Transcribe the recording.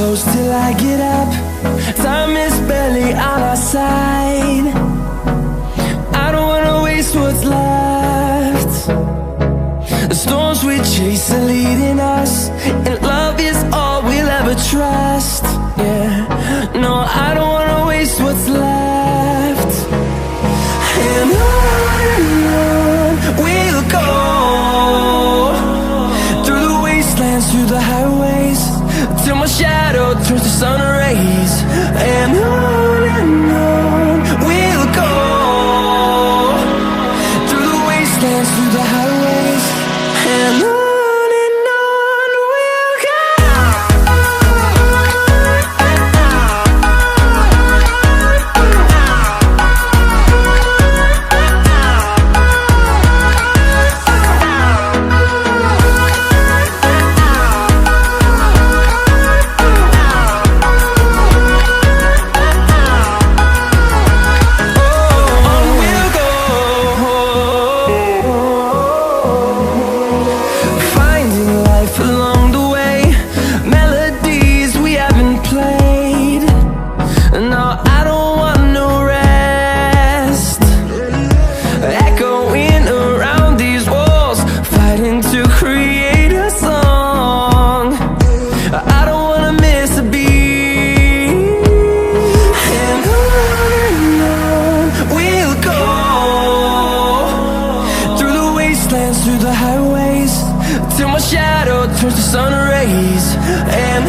close till I get up. Time is barely on our side. I don't wanna waste what's left. The storms we chase are leading us, and love is all we'll ever trust. Yeah, no, I don't wanna waste what's left. And on we'll go, through the wastelands, through the highways, till my shadow turns to sun rays. And on we'll go, through the wastelands, through the highways, and on we'll go. Through the highways, till my shadow turns to sun rays. And